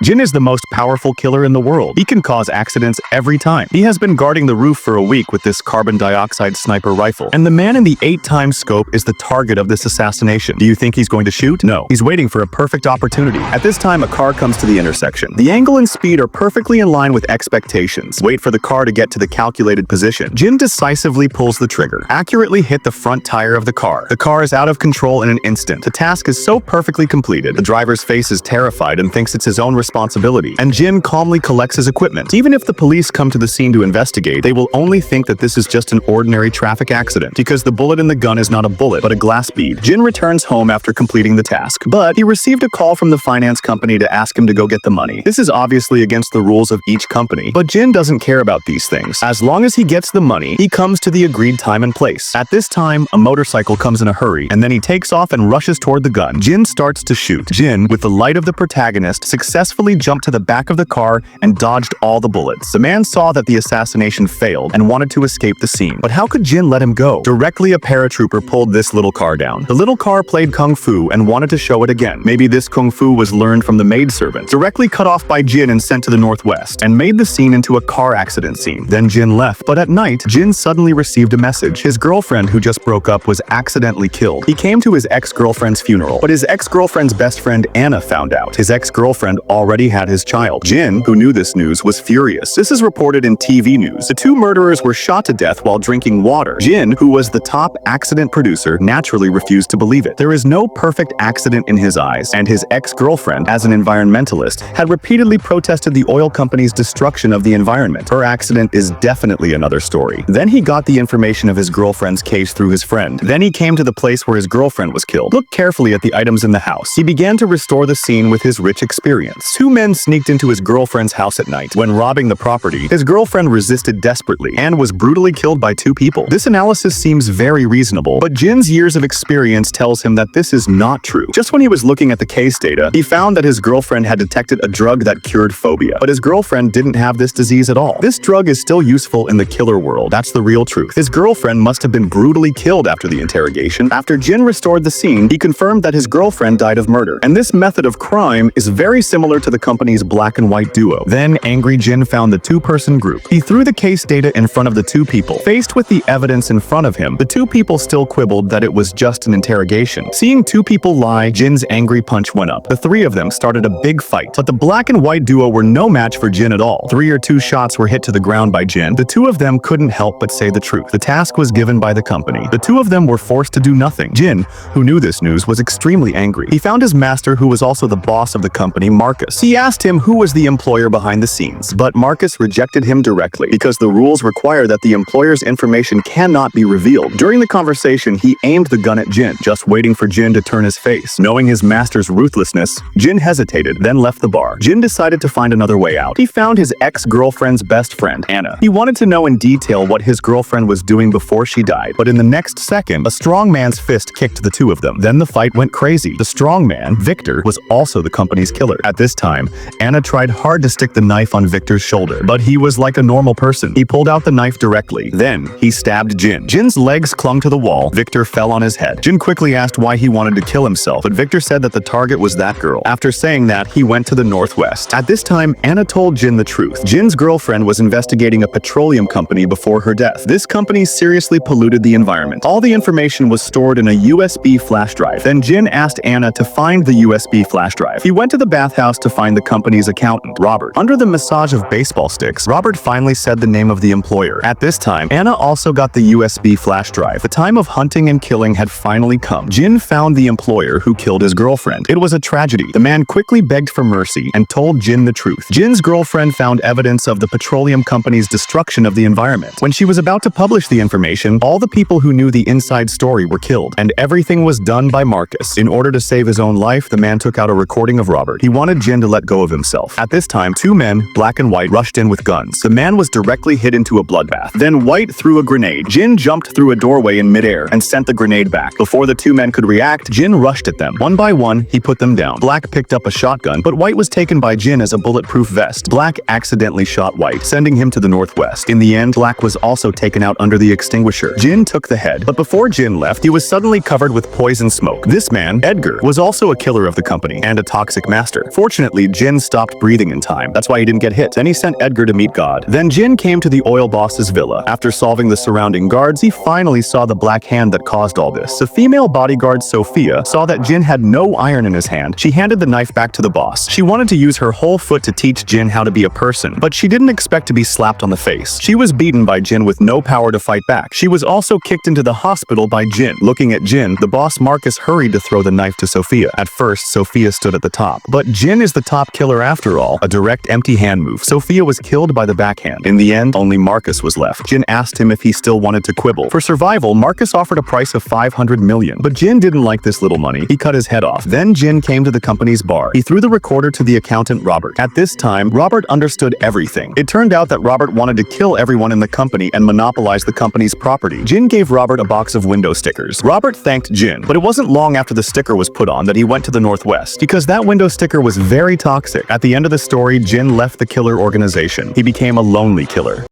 Jin is the most powerful killer in the world. He can cause accidents every time. He has been guarding the roof for a week with this carbon dioxide sniper rifle. And the man in the 8x scope is the target of this assassination. Do you think he's going to shoot? No. He's waiting for a perfect opportunity. At this time, a car comes to the intersection. The angle and speed are perfectly in line with expectations. Wait for the car to get to the calculated position. Jin decisively pulls the trigger. Accurately hit the front tire of the car. The car is out of control in an instant. The task is so perfectly completed. The driver's face is terrified and thinks it's his own responsibility. And Jin calmly collects his equipment. Even if the police come to the scene to investigate, they will only think that this is just an ordinary traffic accident because the bullet in the gun is not a bullet, but a glass bead. Jin returns home after completing the task, but he received a call from the finance company to ask him to go get the money. This is obviously against the rules of each company, but Jin doesn't care about these things. As long as he gets the money, he comes to the agreed time and place. At this time, a motorcycle comes in a hurry, and then he takes off and rushes toward the gun. Jin starts to shoot. Jin, with the light of the protagonist, successfully jumped to the back of the car and dodged all the bullets. The man saw that the assassination failed and wanted to escape the scene. But how could Jin let him go? Directly, a paratrooper pulled this little car down. The little car played kung fu and wanted to show it again. Maybe this kung fu was learned from the maidservant. Directly cut off by Jin and sent to the northwest, and made the scene into a car accident scene. Then Jin left, but at night, Jin suddenly received a message. His girlfriend, who just broke up, was accidentally killed. He came to his ex-girlfriend's funeral, but his ex-girlfriend's best friend Anna found out. His ex-girlfriend already had his child. Jin, who knew this news, was furious. This is reported in TV news. The two murderers were shot to death while drinking water. Jin, who was the top accident producer, naturally refused to believe it. There is no perfect accident in his eyes, and his ex-girlfriend, as an environmentalist, had repeatedly protested the oil company's destruction of the environment. Her accident is definitely another story. Then he got the information of his girlfriend's case through his friend. Then he came to the place where his girlfriend was killed. Looked carefully at the items in the house. He began to restore the scene with his rich experience. Two men sneaked into his girlfriend's house at night. When robbing the property, his girlfriend resisted desperately and was brutally killed by two people. This analysis seems very reasonable, but Jin's years of experience tells him that this is not true. Just when he was looking at the case data, he found that his girlfriend had detected a drug that cured phobia, but his girlfriend didn't have this disease at all. This drug is still useful in the killer world. That's the real truth. His girlfriend must have been brutally killed after the interrogation. After Jin restored the scene, he confirmed that his girlfriend died of murder, and this method of crime is very similar to the company's black and white duo. Then angry Jin found the two-person group. He threw the case data in front of the two people. Faced with the evidence in front of him, the two people still quibbled that it was just an interrogation. Seeing two people lie, Jin's angry punch went up. The three of them started a big fight, but the black and white duo were no match for Jin at all. 3 or 2 shots were hit to the ground by Jin. The two of them couldn't help but say the truth. The task was given by the company. The two of them were forced to do nothing. Jin, who knew this news, was extremely angry. He found his master, who was also the boss of the company, Marcus. He asked him who was the employer behind the scenes, but Marcus rejected him directly because the rules require that the employer's information cannot be revealed. During the conversation, he aimed the gun at Jin, just waiting for Jin to turn his face. Knowing his master's ruthlessness, Jin hesitated, then left the bar. Jin decided to find another way out. He found his ex-girlfriend's best friend, Anna. He wanted to know in detail what his girlfriend was doing before she died, but in the next second, a strong man's fist kicked the two of them. Then the fight went crazy. The strong man, Victor, was also the company's killer. At this time, Anna tried hard to stick the knife on Victor's shoulder, but he was like a normal person. He pulled out the knife directly. Then, he stabbed Jin. Jin's legs clung to the wall. Victor fell on his head. Jin quickly asked why he wanted to kill himself, but Victor said that the target was that girl. After saying that, he went to the northwest. At this time, Anna told Jin the truth. Jin's girlfriend was investigating a petroleum company before her death. This company seriously polluted the environment. All the information was stored in a USB flash drive. Then Jin asked Anna to find the USB flash drive. He went to the bathhouse to find the company's accountant, Robert. Under the massage of baseball sticks, Robert finally said the name of the employer. At this time, Anna also got the USB flash drive. The time of hunting and killing had finally come. Jin found the employer who killed his girlfriend. It was a tragedy. The man quickly begged for mercy and told Jin the truth. Jin's girlfriend found evidence of the petroleum company's destruction of the environment. When she was about to publish the information, all the people who knew the inside story were killed, and everything was done by Marcus. In order to save his own life, the man took out a recording of Robert. He wanted Jin to let go of himself. At this time, 2 men, black and white, rushed in with guns. The man was directly hit into a bloodbath. Then White threw a grenade. Jin jumped through a doorway in midair and sent the grenade back. Before the 2 men could react, Jin rushed at them. One by one, he put them down. Black picked up a shotgun, but White was taken by Jin as a bulletproof vest. Black accidentally shot White, sending him to the northwest. In the end, Black was also taken out under the extinguisher. Jin took the head, but before Jin left, he was suddenly covered with poison smoke. This man, Edgar, was also a killer of the company and a toxic master. Fortunately, Unfortunately, Jin stopped breathing in time. That's why he didn't get hit. Then he sent Edgar to meet God. Then Jin came to the oil boss's villa. After solving the surrounding guards, he finally saw the black hand that caused all this. The female bodyguard Sophia saw that Jin had no iron in his hand. She handed the knife back to the boss. She wanted to use her whole foot to teach Jin how to be a person, but she didn't expect to be slapped on the face. She was beaten by Jin with no power to fight back. She was also kicked into the hospital by Jin. Looking at Jin, the boss Marcus hurried to throw the knife to Sophia. At first, Sophia stood at the top, but Jin is the top killer after all. A direct empty hand move. Sophia was killed by the backhand. In the end, only Marcus was left. Jin asked him if he still wanted to quibble. For survival, Marcus offered a price of 500 million, but Jin didn't like this little money. He cut his head off. Then Jin came to the company's bar. He threw the recorder to the accountant Robert. At this time, Robert understood everything. It turned out that Robert wanted to kill everyone in the company and monopolize the company's property. Jin gave Robert a box of window stickers. Robert thanked Jin, but it wasn't long after the sticker was put on that he went to the Northwest, because that window sticker was very toxic. At the end of the story, Jin left the killer organization. He became a lonely killer.